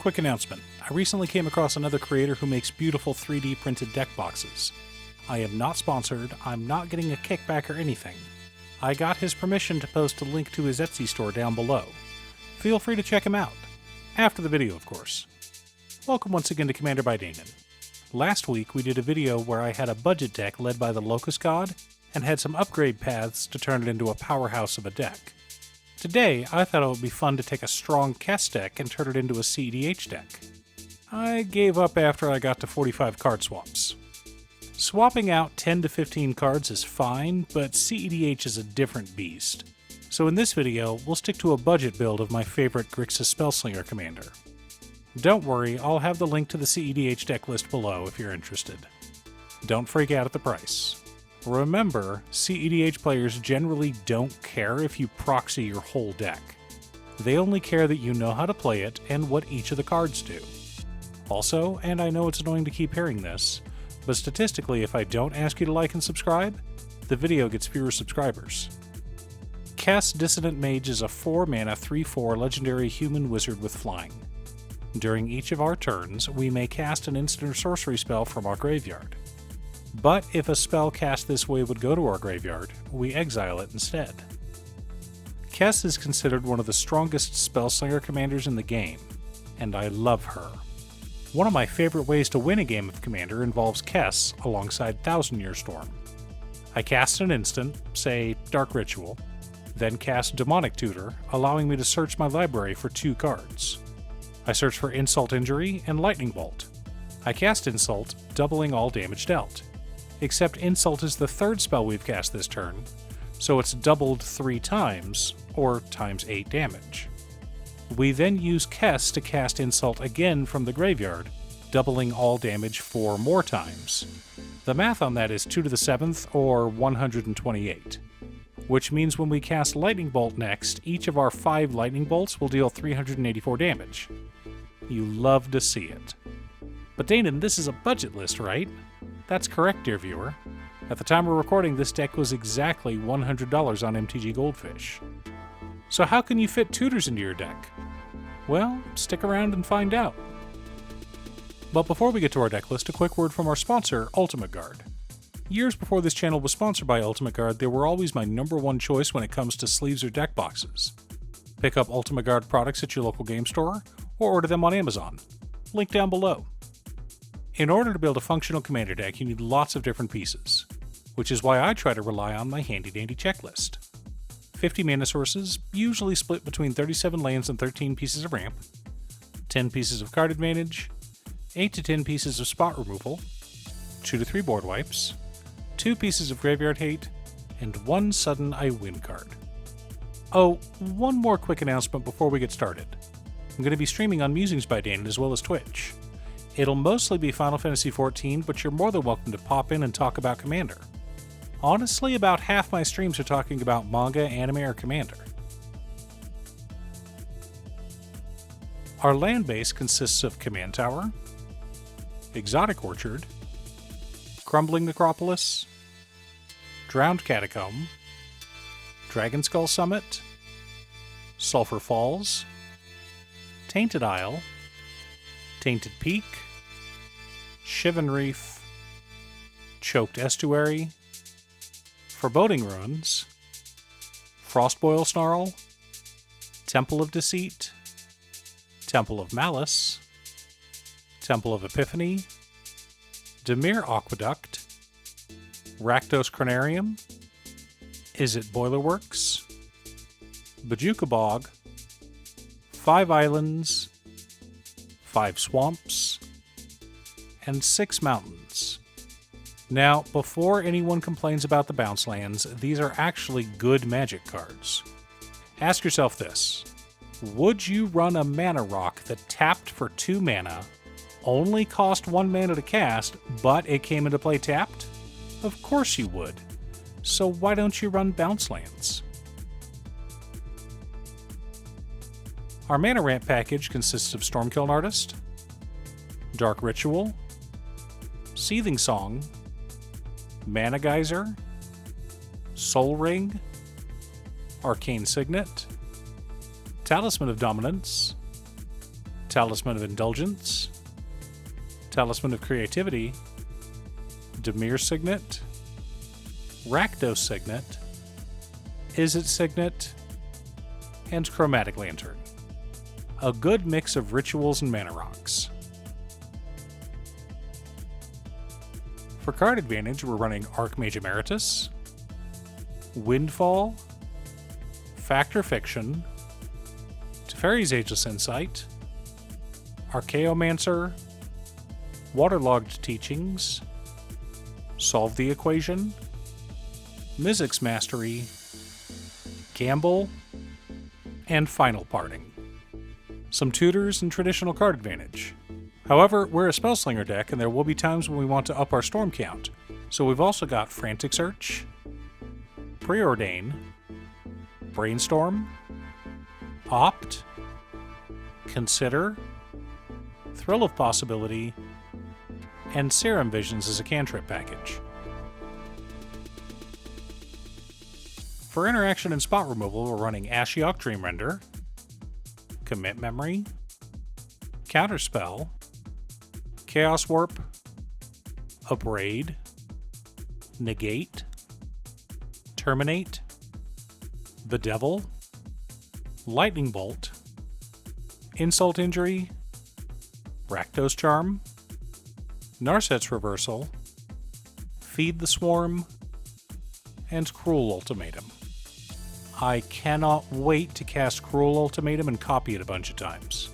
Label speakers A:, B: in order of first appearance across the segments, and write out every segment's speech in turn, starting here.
A: Quick announcement. I recently came across another creator who makes beautiful 3D printed deck boxes. I am not sponsored, I'm not getting a kickback or anything. I got his permission to post a link to his Etsy store down below. Feel free to check him out. After the video, of course. Welcome once again to Commander by Danon. Last week we did a video where I had a budget deck led by the Locust God, and had some upgrade paths to turn it into a powerhouse of a deck. Today, I thought it would be fun to take a strong Kess deck and turn it into a CEDH deck. I gave up after I got to 45 card swaps. Swapping out 10 to 15 cards is fine, but CEDH is a different beast. So in this video, we'll stick to a budget build of my favorite Grixis Spellslinger commander. Don't worry, I'll have the link to the CEDH deck list below if you're interested. Don't freak out at the price. Remember, CEDH players generally don't care if you proxy your whole deck. They only care that you know how to play it and what each of the cards do. Also, and I know it's annoying to keep hearing this, but statistically if I don't ask you to like and subscribe, the video gets fewer subscribers. Kess Dissident Mage is a 4-mana 3/4 legendary human wizard with flying. During each of our turns, we may cast an instant or sorcery spell from our graveyard. But if a spell cast this way would go to our graveyard, we exile it instead. Kess is considered one of the strongest Spellslinger commanders in the game, and I love her. One of my favorite ways to win a game of Commander involves Kess alongside Thousand Year Storm. I cast an instant, say Dark Ritual, then cast Demonic Tutor, allowing me to search my library for 2 cards. I search for Insult Injury and Lightning Bolt. I cast Insult, doubling all damage dealt. Except Insult is the 3rd spell we've cast this turn, so it's doubled 3 times, or times 8 damage. We then use Kess to cast Insult again from the graveyard, doubling all damage 4 more times. The math on that is 2 to the 7th, or 128. Which means when we cast Lightning Bolt next, each of our 5 Lightning Bolts will deal 384 damage. You love to see it. But Danon, this is a budget list, right? That's correct, dear viewer. At the time we're recording, this deck was exactly $100 on MTG Goldfish. So how can you fit tutors into your deck? Well, stick around and find out. But before we get to our deck list, a quick word from our sponsor, Ultimate Guard. Years before this channel was sponsored by Ultimate Guard, they were always my #1 choice when it comes to sleeves or deck boxes. Pick up Ultimate Guard products at your local game store, or order them on Amazon. Link down below. In order to build a functional commander deck, you need lots of different pieces, which is why I try to rely on my handy-dandy checklist. 50 mana sources, usually split between 37 lands and 13 pieces of ramp, 10 pieces of card advantage, 8 to 10 pieces of spot removal, 2 to 3 board wipes, 2 pieces of graveyard hate, and 1 sudden I win card. Oh, one more quick announcement before we get started. I'm going to be streaming on Musings by Danon as well as Twitch. It'll mostly be Final Fantasy XIV, but you're more than welcome to pop in and talk about Commander. Honestly, about half my streams are talking about manga, anime, or Commander. Our land base consists of Command Tower, Exotic Orchard, Crumbling Necropolis, Drowned Catacomb, Dragon Skull Summit, Sulphur Falls, Tainted Isle, Tainted Peak, Shivan Reef, Choked Estuary, Foreboding Ruins, Frostboil Snarl, Temple of Deceit, Temple of Malice, Temple of Epiphany, Dimir Aqueduct, Rakdos Cranarium, Izzet Boilerworks, Bajuka Bog, 5 Islands, 5 swamps, and 6 mountains. Now, before anyone complains about the bounce lands, these are actually good Magic cards. Ask yourself this: would you run a mana rock that tapped for 2 mana, only cost 1 mana to cast, but it came into play tapped? Of course you would. So why don't you run bounce lands? Our mana ramp package consists of Stormkiln Artist, Dark Ritual, Seething Song, Mana Geyser, Soul Ring, Arcane Signet, Talisman of Dominance, Talisman of Indulgence, Talisman of Creativity, Demir Signet, Rakdos Signet, Izzet Signet, and Chromatic Lantern. A good mix of rituals and mana rocks. For card advantage, we're running Archmage Emeritus, Windfall, Factor Fiction, Teferi's Ageless Insight, Archaeomancer, Waterlogged Teachings, Solve the Equation, Mizzix's Mastery, Gamble, and Final Parting. Some tutors and traditional card advantage. However, we're a Spellslinger deck, and there will be times when we want to up our storm count, so we've also got Frantic Search, Preordain, Brainstorm, Opt, Consider, Thrill of Possibility, and Serum Visions as a cantrip package. For interaction and spot removal, we're running Ashiok Dreamrender, Commit Memory, Counterspell, Chaos Warp, Abrade, Negate, Terminate, Bedevil, Lightning Bolt, Insult Injury, Rakdos Charm, Narset's Reversal, Feed the Swarm, and Cruel Ultimatum. I cannot wait to cast Cruel Ultimatum and copy it a bunch of times.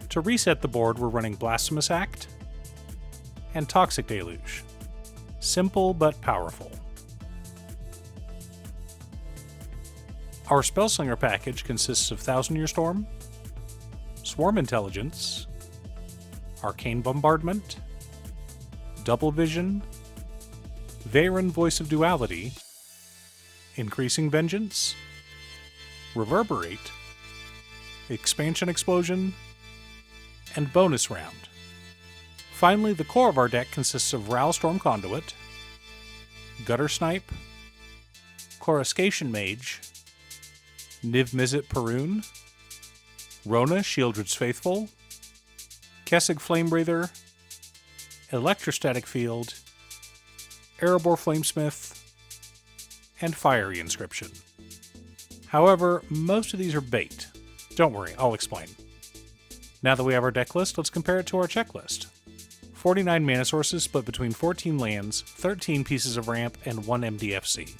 A: To reset the board, we're running Blasphemous Act and Toxic Deluge. Simple but powerful. Our Spellslinger package consists of Thousand Year Storm, Swarm Intelligence, Arcane Bombardment, Double Vision, Veyran Voice of Duality, Increasing Vengeance, Reverberate, Expansion Explosion, and Bonus Round. Finally, the core of our deck consists of Ral Storm Conduit, Gutter Snipe, Coruscation Mage, Niv Mizzet Perun, Rona Shieldred's Faithful, Kessig Flamebreather, Electrostatic Field, Erebor Flamesmith, and Fiery Inscription. However, most of these are bait. Don't worry, I'll explain. Now that we have our deck list, let's compare it to our checklist. 49 mana sources split between 14 lands, 13 pieces of ramp, and 1 MDFC.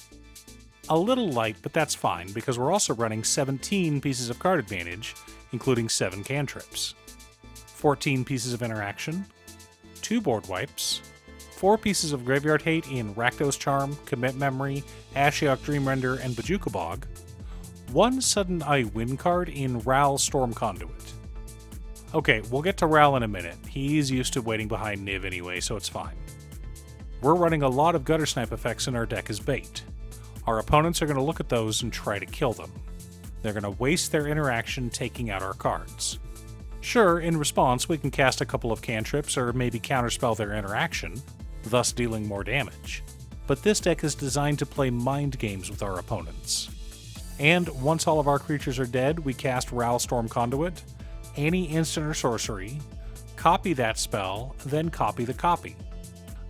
A: A little light, but that's fine, because we're also running 17 pieces of card advantage, including 7 cantrips, 14 pieces of interaction, 2 board wipes, 4 pieces of graveyard hate in Rakdos Charm, Commit Memory, Ashiok Dreamrender, and Bojuka Bog, 1 Sudden Eye win card in Ral Storm Conduit. Okay, we'll get to Ral in a minute. He's used to waiting behind Niv anyway, so it's fine. We're running a lot of Gutter Snipe effects in our deck as bait. Our opponents are going to look at those and try to kill them. They're going to waste their interaction taking out our cards. Sure, in response, we can cast a couple of cantrips or maybe counterspell their interaction, thus dealing more damage. But this deck is designed to play mind games with our opponents. And once all of our creatures are dead, we cast Ral Storm Conduit, any instant or sorcery, copy that spell, then copy the copy.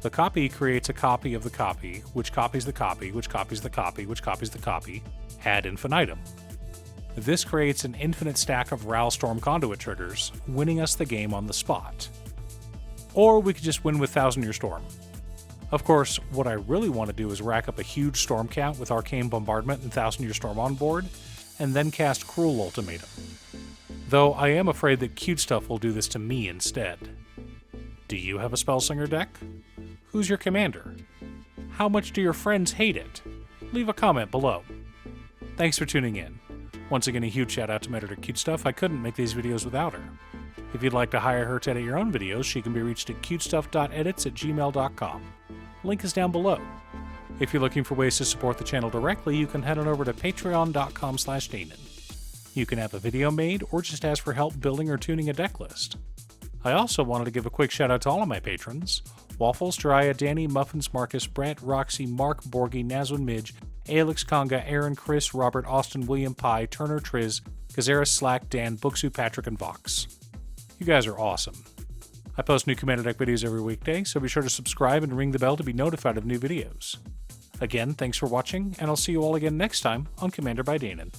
A: The copy creates a copy of the copy, which copies the copy, which copies the copy, which copies the copy, ad infinitum. This creates an infinite stack of Ral Storm Conduit triggers, winning us the game on the spot. Or we could just win with Thousand Year Storm. Of course, what I really want to do is rack up a huge storm count with Arcane Bombardment and Thousand Year Storm on board, and then cast Cruel Ultimatum. Though I am afraid that Cute Stuff will do this to me instead. Do you have a Spellslinger deck? Who's your commander? How much do your friends hate it? Leave a comment below. Thanks for tuning in. Once again, a huge shout out to my editor Cute Stuff. I couldn't make these videos without her. If you'd like to hire her to edit your own videos, she can be reached at cutestuff.edits@gmail.com. Link is down below. If you're looking for ways to support the channel directly, you can head on over to patreon.com/Danon. You can have a video made or just ask for help building or tuning a deck list. I also wanted to give a quick shout out to all of my patrons: Waffles, Jiraiya, Danny, Muffins, Marcus, Brett, Roxy, Mark, Borgie, Nazwin, Midge, Alex, Conga, Aaron, Chris, Robert, Austin, William, Pye, Turner, Triz, Kazaris, Slack, Dan, Booksu, Patrick, and Vox. You guys are awesome. I post new Commander Deck videos every weekday, so be sure to subscribe and ring the bell to be notified of new videos. Again, thanks for watching, and I'll see you all again next time on Commander by Danon.